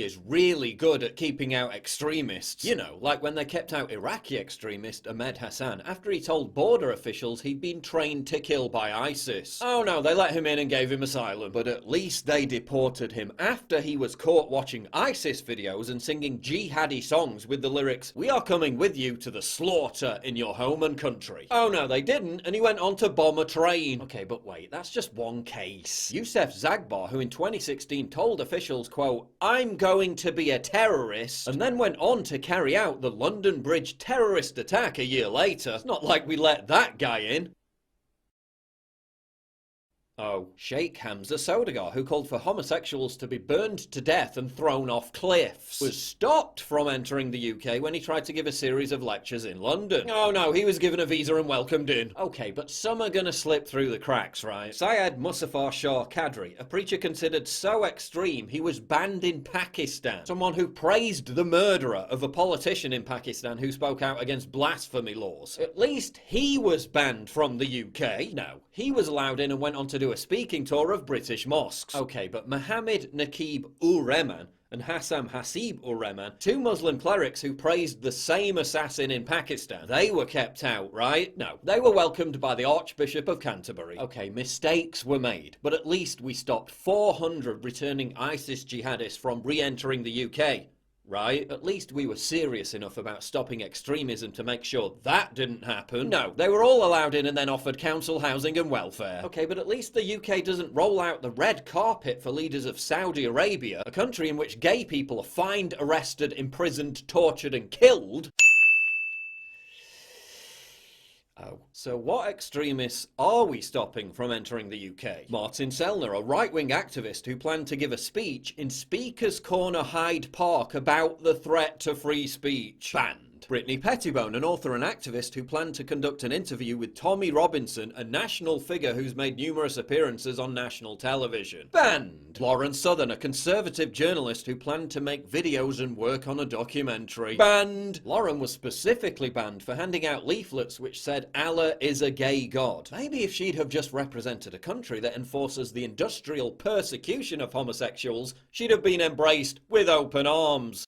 is really good at keeping out extremists. You know, like when they kept out Iraqi extremist Ahmed Hassan after he told border officials he'd been trained to kill by ISIS. Oh no, they let him in and gave him asylum, but at least they deported him after he was caught watching ISIS videos and singing jihadi songs with the lyrics, "We are coming with you to the slaughter in your home and country." Oh no, they didn't, and he went on to bomb a train. Okay, but wait, that's just one case. Youssef Zaghba, who in 2016 told officials, quote, "I'm going to be a terrorist," and then went on to carry out the London Bridge terrorist attack a year later. It's not like we let that guy in. Oh, Sheikh Hamza Sodagor, who called for homosexuals to be burned to death and thrown off cliffs, was stopped from entering the UK when he tried to give a series of lectures in London. Oh no, he was given a visa and welcomed in. Okay, but some are gonna slip through the cracks, right? Syed Muzaffar Shah Qadri, a preacher considered so extreme he was banned in Pakistan. Someone who praised the murderer of a politician in Pakistan who spoke out against blasphemy laws. At least he was banned from the UK. No, he was allowed in and went on to do a speaking tour of British mosques. Okay, but Mohammed Naqib-ur-Rehman and Hassam Hasib-ur-Rehman, two Muslim clerics who praised the same assassin in Pakistan, they were kept out, right? No, they were welcomed by the Archbishop of Canterbury. Okay, mistakes were made, but at least we stopped 400 returning ISIS jihadists from re-entering the UK. Right? At least we were serious enough about stopping extremism to make sure that didn't happen. No, they were all allowed in and then offered council housing and welfare. Okay, but at least the UK doesn't roll out the red carpet for leaders of Saudi Arabia, a country in which gay people are fined, arrested, imprisoned, tortured and killed. Oh. So what extremists are we stopping from entering the UK? Martin Sellner, a right-wing activist who planned to give a speech in Speaker's Corner Hyde Park about the threat to free speech. Banned. Brittany Pettibone, an author and activist who planned to conduct an interview with Tommy Robinson, a national figure who's made numerous appearances on national television. Banned. Lauren Southern, a conservative journalist who planned to make videos and work on a documentary. Banned. Lauren was specifically banned for handing out leaflets which said Allah is a gay god. Maybe if she'd have just represented a country that enforces the industrial persecution of homosexuals, she'd have been embraced with open arms.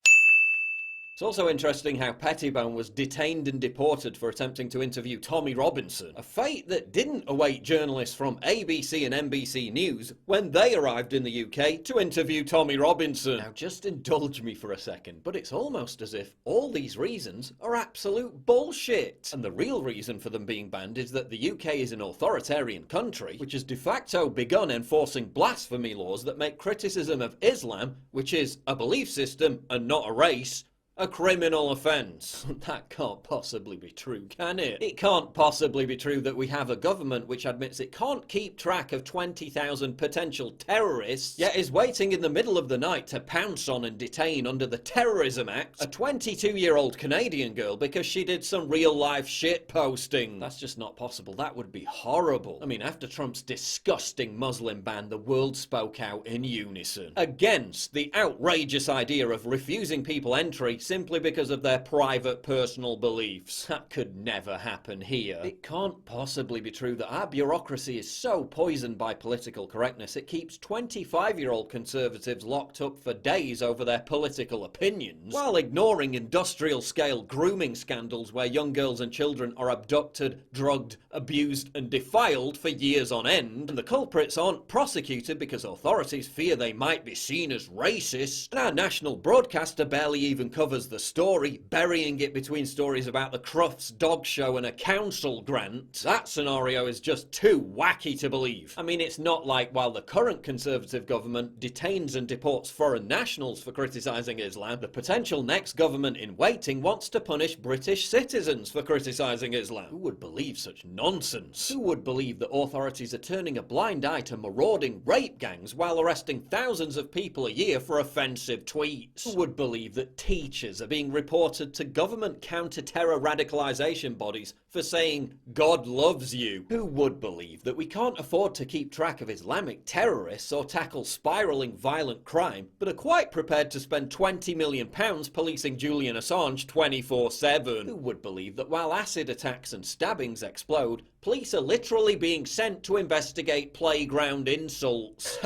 It's also interesting how Pettibone was detained and deported for attempting to interview Tommy Robinson, a fate that didn't await journalists from ABC and NBC News when they arrived in the UK to interview Tommy Robinson. Now just indulge me for a second, but it's almost as if all these reasons are absolute bullshit. And the real reason for them being banned is that the UK is an authoritarian country, which has de facto begun enforcing blasphemy laws that make criticism of Islam, which is a belief system and not a race, a criminal offence. That can't possibly be true, can it? It can't possibly be true that we have a government which admits it can't keep track of 20,000 potential terrorists, yet is waiting in the middle of the night to pounce on and detain under the Terrorism Act a 22-year-old Canadian girl because she did some real-life shit posting. That's just not possible. That would be horrible. I mean, after Trump's disgusting Muslim ban, the world spoke out in unison against the outrageous idea of refusing people entry simply because of their private personal beliefs. That could never happen here. It can't possibly be true that our bureaucracy is so poisoned by political correctness it keeps 25-year-old conservatives locked up for days over their political opinions, while ignoring industrial-scale grooming scandals where young girls and children are abducted, drugged, abused and defiled for years on end, and the culprits aren't prosecuted because authorities fear they might be seen as racist, and our national broadcaster barely even covers the story, burying it between stories about the Crufts dog show and a council grant. That scenario is just too wacky to believe. I mean, it's not like while the current Conservative government detains and deports foreign nationals for criticising Islam, the potential next government in waiting wants to punish British citizens for criticising Islam. Who would believe such nonsense? Who would believe that authorities are turning a blind eye to marauding rape gangs while arresting thousands of people a year for offensive tweets? Who would believe that teachers are being reported to government counter-terror radicalisation bodies for saying God loves you? Who would believe that we can't afford to keep track of Islamic terrorists or tackle spiralling violent crime, but are quite prepared to spend £20 million policing Julian Assange 24/7? Who would believe that while acid attacks and stabbings explode, police are literally being sent to investigate playground insults?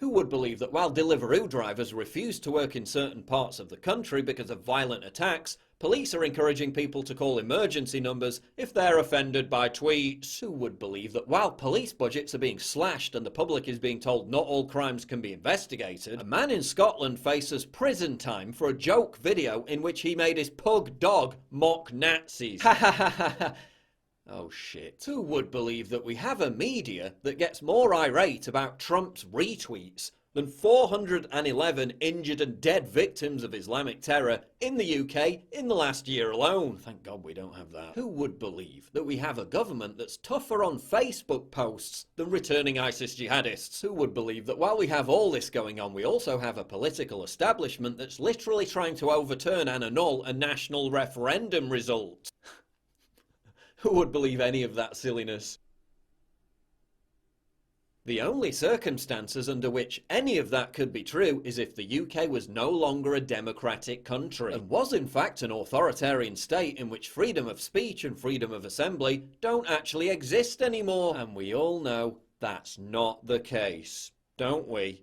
Who would believe that while Deliveroo drivers refuse to work in certain parts of the country because of violent attacks, police are encouraging people to call emergency numbers if they're offended by tweets? Who would believe that while police budgets are being slashed and the public is being told not all crimes can be investigated, a man in Scotland faces prison time for a joke video in which he made his pug dog mock Nazis? Ha ha ha ha ha. Oh shit. Who would believe that we have a media that gets more irate about Trump's retweets than 411 injured and dead victims of Islamic terror in the UK in the last year alone? Thank God we don't have that. Who would believe that we have a government that's tougher on Facebook posts than returning ISIS jihadists? Who would believe that while we have all this going on, we also have a political establishment that's literally trying to overturn and annul a national referendum result? Who would believe any of that silliness? The only circumstances under which any of that could be true is if the UK was no longer a democratic country, and was in fact an authoritarian state in which freedom of speech and freedom of assembly don't actually exist anymore. And we all know that's not the case, don't we?